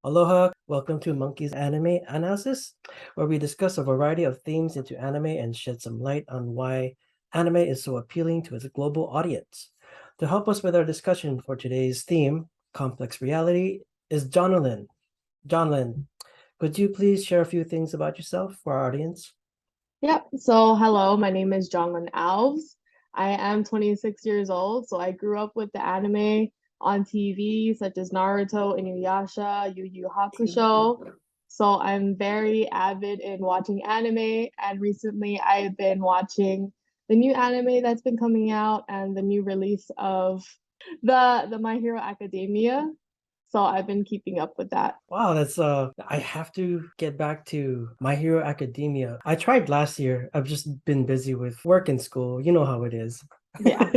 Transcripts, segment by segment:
Aloha, welcome to MoNKeeZ Anime Analysis, where we discuss a variety of themes into anime and shed some light on why anime is so appealing to its global audience. To help us with our discussion for today's theme, Complex Reality, is Jonnalyn. Jonnalyn, could you please share a few things about yourself for our audience? Yep. So, hello, my name is Jonnalyn Alves. I am 26 years old. So, I grew up with the anime on TV, such as Naruto, Inuyasha, Yu Yu Hakusho. So, I'm very avid in watching anime. And recently, I've been watching the new anime that's been coming out and the new release of the My Hero Academia. So, I've been keeping up with that. Wow, that's I have to get back to My Hero Academia. I tried last year. I've just been busy with work and school. You know how it is. Yeah.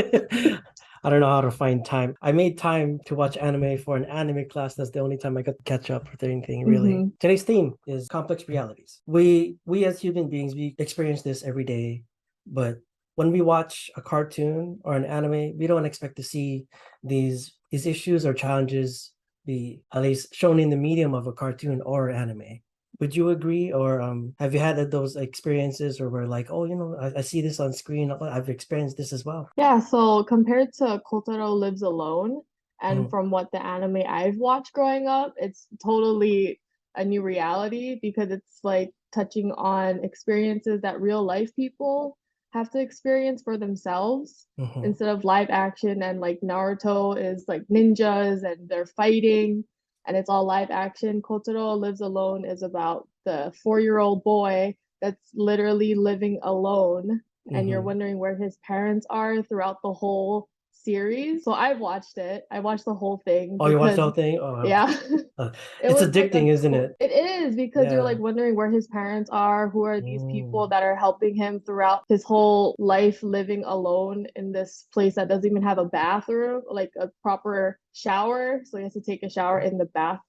I don't know how to find time. I made time to watch anime for an anime class. That's the only time I got to catch up with anything, really. hmm Today's theme is complex realities. We as human beings, we experience this every day, but when we watch a cartoon or an anime, we don't expect to see these issues or challenges be at least shown in the medium of a cartoon or anime. Would you agree, or have you had those experiences, or where like, oh, I see this on screen, I've experienced this as well? Yeah, so compared to Kotaro Lives Alone, and Mhm. from what the anime I've watched growing up, it's totally a new reality because it's like touching on experiences that real life people have to experience for themselves Mhm. instead of live action. And like Naruto is like ninjas and they're fighting and it's all live action. Kotaro Lives Alone is about the 4-year-old boy that's literally living alone and you're Mhm. wondering where his parents are throughout the whole series. So I've watched it. I watched the whole thing Oh, you watched the because whole thing? Oh, yeah, uh, it it's was like a addicting, isn't cool it? it is because you're Yeah. like wondering where his parents are, who are these people Mm. that are helping him throughout his whole life living alone in this place that doesn't even have a bathroom, like a proper shower. So he has to take a shower in the bath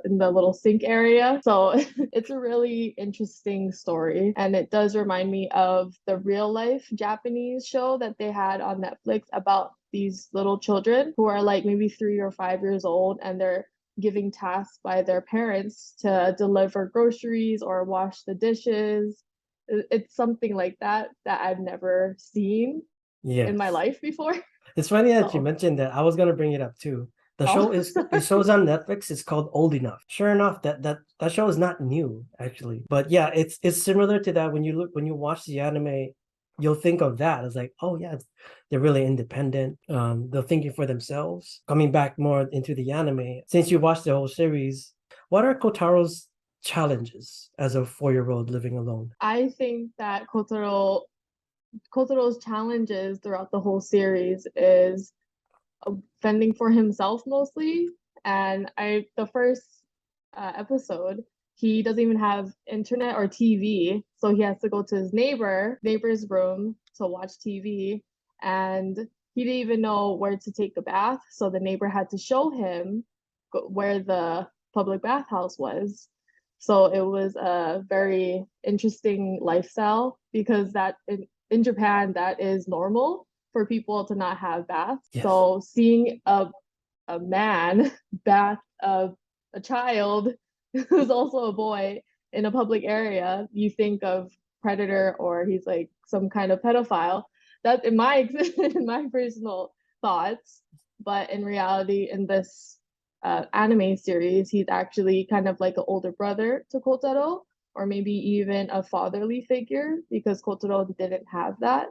in the little sink area. So it's a really interesting story. And it does remind me of the real life Japanese show that they had on Netflix about these little children who are like maybe 3 or 5 years old and they're giving tasks by their parents to deliver groceries or wash the dishes. It's something like that I've never seen in my Yes. life before. It's funny that you So, mentioned that. I was gonna bring it up too. The show oh, is it shows on Netflix. It's called Old Enough. Sure enough, that show is not new actually. But yeah, it's similar to that. When you watch the anime, you'll think of that. It's like, oh yeah, they're really independent. They're thinking for themselves. Coming back more into the anime, since you watched the whole series, what are Kotaro's challenges as a 4-year-old living alone? I think that Kotaro's challenges throughout the whole series is fending for himself mostly. And the first episode, he doesn't even have internet or TV, so he has to go to his neighbor's room to watch TV, and he didn't even know where to take a bath, so the neighbor had to show him where the public bathhouse was. So it was a very interesting lifestyle because in Japan that is normal for people to not have baths. Yes. So seeing a man bath a child who's also a boy in a public area, you think of predator or he's like some kind of pedophile. That's in my in my personal thoughts, but in reality, in this anime series, he's actually kind of like an older brother to Kotaro, or maybe even a fatherly figure because Kotaro didn't have that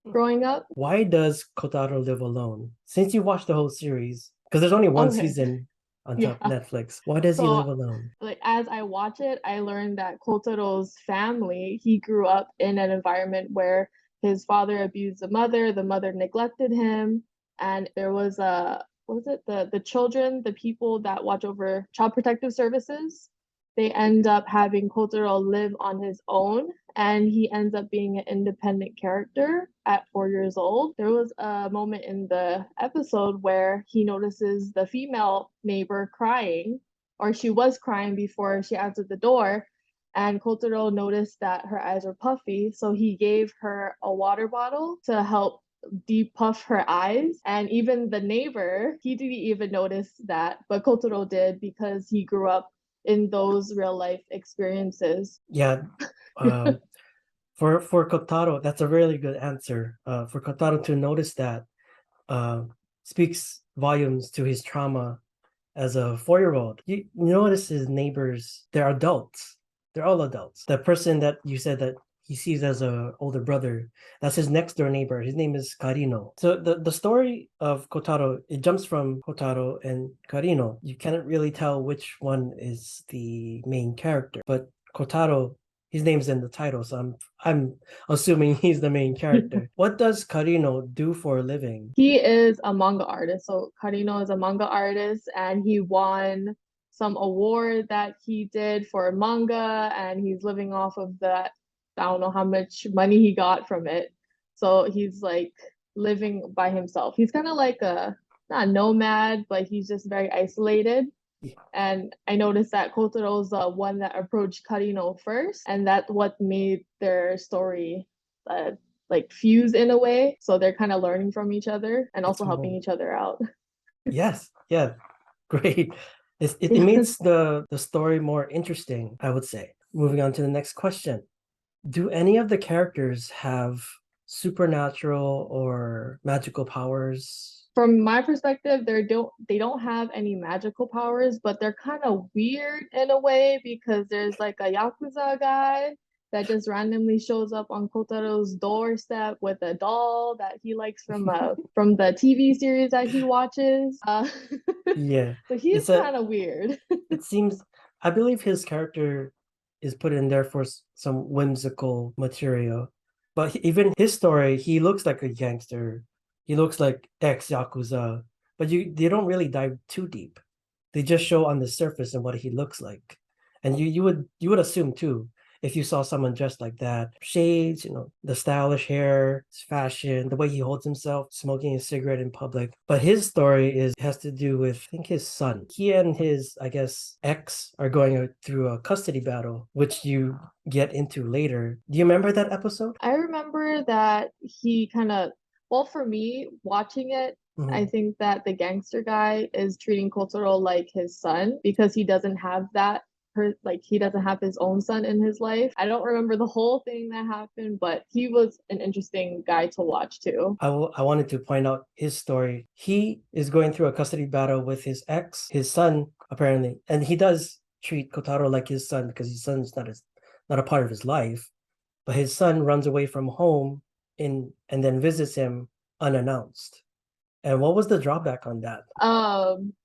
growing up. Why does Kotaro live alone? Since you watched the whole series, because there's only one Okay, season on top yeah. Netflix. Why does he So live alone? like as I watch it, I learned that Kotaro's family, he grew up in an environment where his father abused the mother neglected him, and there was a what was it the children, the people that watch over child protective services, they end up having Kotaro live on his own, and he ends up being an independent character at 4 years old. There was a moment in the episode where he notices the female neighbor crying or she was crying before she answered the door. And Kotaro noticed that her eyes were puffy, so he gave her a water bottle to help depuff her eyes. And even the neighbor, he didn't even notice that, but Kotaro did because he grew up in those real life experiences. Yeah. Um, for Kotaro, that's a really good answer. For Kotaro to notice that uh, speaks volumes to his trauma as a 4-year-old. You notice his neighbors, they're adults. They're all adults. The person that you said that he sees as a older brother, that's his next door neighbor. His name is Karino. So the story of Kotaro, it jumps from Kotaro and Karino. You cannot really tell which one is the main character, but Kotaro, his name's in the title, so I'm assuming he's the main character. What does Karino do for a living? He is a manga artist. So Karino is a manga artist and he won some award that he did for manga and he's living off of that. I don't know how much money he got from it. So he's like living by himself. He's kind of like a not a nomad, but he's just very isolated. And I noticed that Kotaro's the one that approached Karino first, and that's what made their story uh, like fuse in a way. So they're kind of learning from each other and It's also helping more. each other out. Yes, yeah, great. It makes the story more interesting, I would say. Moving on to the next question. Do any of the characters have supernatural or magical powers? From my perspective, they don't have any magical powers, but they're kind of weird in a way because there's like a Yakuza guy that just randomly shows up on Kotaro's doorstep with a doll that he likes from the TV series that he watches. Yeah, So he's it's a kind of weird. it seems I believe his character is put in there for some whimsical material. But even his story, he looks like a gangster. He looks like ex-Yakuza, but they don't really dive too deep. They just show on the surface and what he looks like. And you would assume too, if you saw someone dressed like that, shades, the stylish hair, his fashion, the way he holds himself, smoking a cigarette in public. But his story has to do with, I think, his son. He and his, I guess, ex are going through a custody battle, which you get into later. Do you remember that episode? I remember that he kind of, well, for me, watching it, I Mhm. think that the gangster guy is treating Kotaro like his son because he doesn't have like he doesn't have his own son in his life. I don't remember the whole thing that happened, but he was an interesting guy to watch too. I wanted to point out his story. He is going through a custody battle with his ex, his son, apparently, and he does treat Kotaro like his son because his son's not a part of his life. But his son runs away from home and then visits him unannounced. And what was the drawback on that?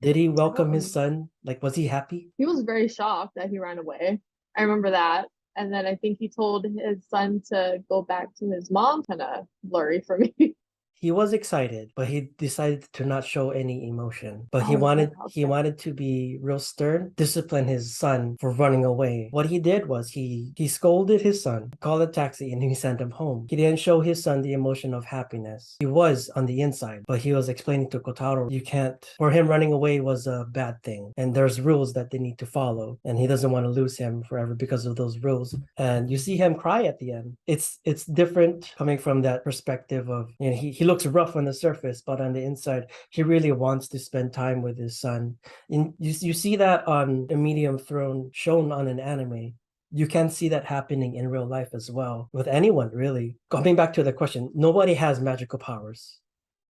Did he I don't welcome his remember. son? Like, was he happy? He was very shocked that he ran away. I remember that. And then I think he told his son to go back to his mom, kind of blurry for me. He was excited, but he decided to not show any emotion. But he Oh, wanted he okay. wanted to be real stern, discipline his son for running away. What he did was he scolded his son, called a taxi, and he sent him home. He didn't show his son the emotion of happiness. He was on the inside, but he was explaining to Kotaro, you can't. For him, running away was a bad thing, and there's rules that they need to follow, and he doesn't want to lose him forever because of those rules. And you see him cry at the end. It's different coming from that perspective of he looks rough on the surface, but on the inside, he really wants to spend time with his son. And you see that on a medium throne shown on an anime. You can see that happening in real life as well with anyone, really. Coming back to the question, nobody has magical powers.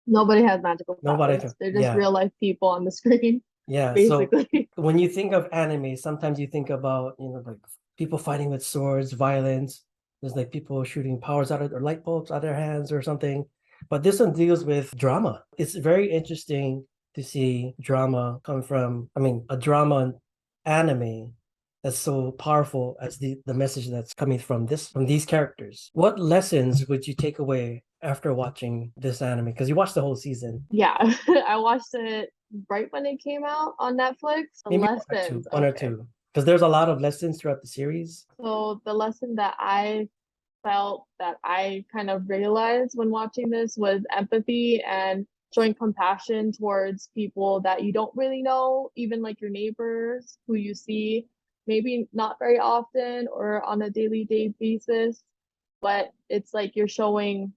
Nobody has magical Nobody powers. can. They're just Yeah, real life people on the screen, yeah. So basically. when you think of anime, sometimes you think about, like people fighting with swords, violence. There's like people shooting powers out of or light bulbs out of their hands or something. But this one deals with drama. It's very interesting to see drama come from, I mean, a drama anime that's so powerful as the message that's coming from these characters. What lessons would you take away after watching this anime? Because you watched the whole season. Yeah, I watched it right when it came out on Netflix. The Maybe lessons, one or okay. two, because there's a lot of lessons throughout the series. So the lesson that I felt that I kind of realized when watching this was empathy and showing compassion towards people that you don't really know, even like your neighbors who you see maybe not very often or on a daily day basis. But it's like you're showing,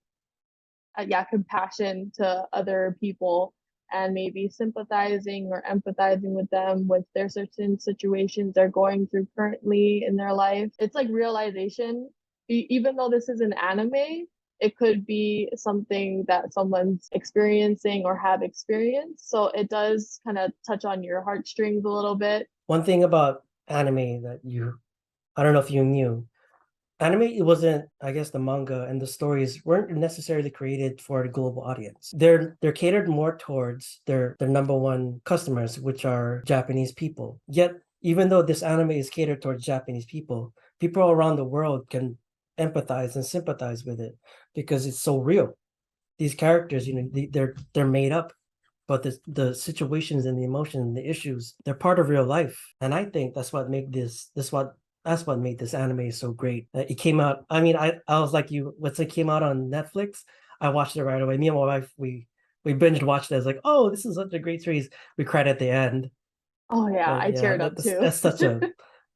yeah, compassion to other people and maybe sympathizing or empathizing with them with their certain situations they're going through currently in their life. It's like realization. Even though this is an anime, it could be something that someone's experiencing or have experienced. So it does kind of touch on your heartstrings a little bit. One thing about anime that I don't know if you knew, anime, it wasn't, I guess the manga and the stories weren't necessarily created for the global audience. They're catered more towards their number one customers, which are Japanese people. Yet, even though this anime is catered towards Japanese people around the world can empathize and sympathize with it because it's so real. These characters, they're made up, but the situations and the emotions and the issues, they're part of real life. And I think that's what made this anime so great. It came out, I mean, I was like you, once it came out on Netflix, I watched it right away. Me and my wife, we binge watched it. I was like, oh, this is such a great series. We cried at the end. Oh yeah, But I yeah, teared up too. that's such a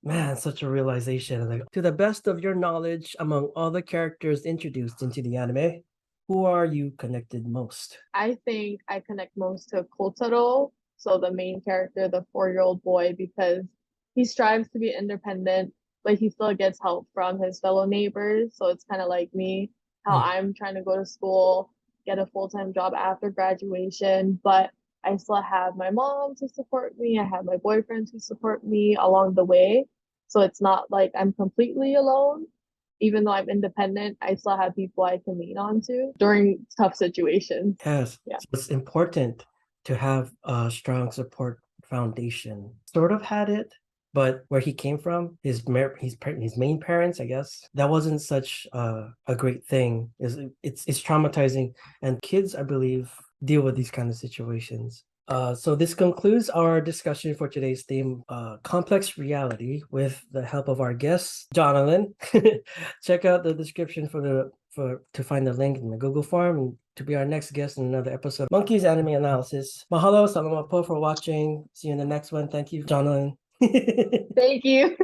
man, such a realization. Like, to the best of your knowledge, among all the characters introduced into the anime, who are you connected most? I think I connect most to Kotaro, so the main character, the 4-year-old boy, because he strives to be independent, but he still gets help from his fellow neighbors. So it's kind of like me, how Hmm. I'm trying to go to school, get a full-time job after graduation, but I still have my mom to support me. I have my boyfriend to support me along the way. So it's not like I'm completely alone. Even though I'm independent, I still have people I can lean on to during tough situations. Yes, Yeah. so it's important to have a strong support foundation. Sort of had it, but where he came from, his main parents, I guess, that wasn't such a great thing. It's traumatizing, and kids, I believe, deal with these kind of situations. So this concludes our discussion for today's theme, complex reality, with the help of our guest, Jonnalyn. Check out the description to find the link in the Google form and to be our next guest in another episode of MoNKeeZ Anime Analysis. Mahalo, salamat po for watching. See you in the next one. Thank you, Jonnalyn. Thank you.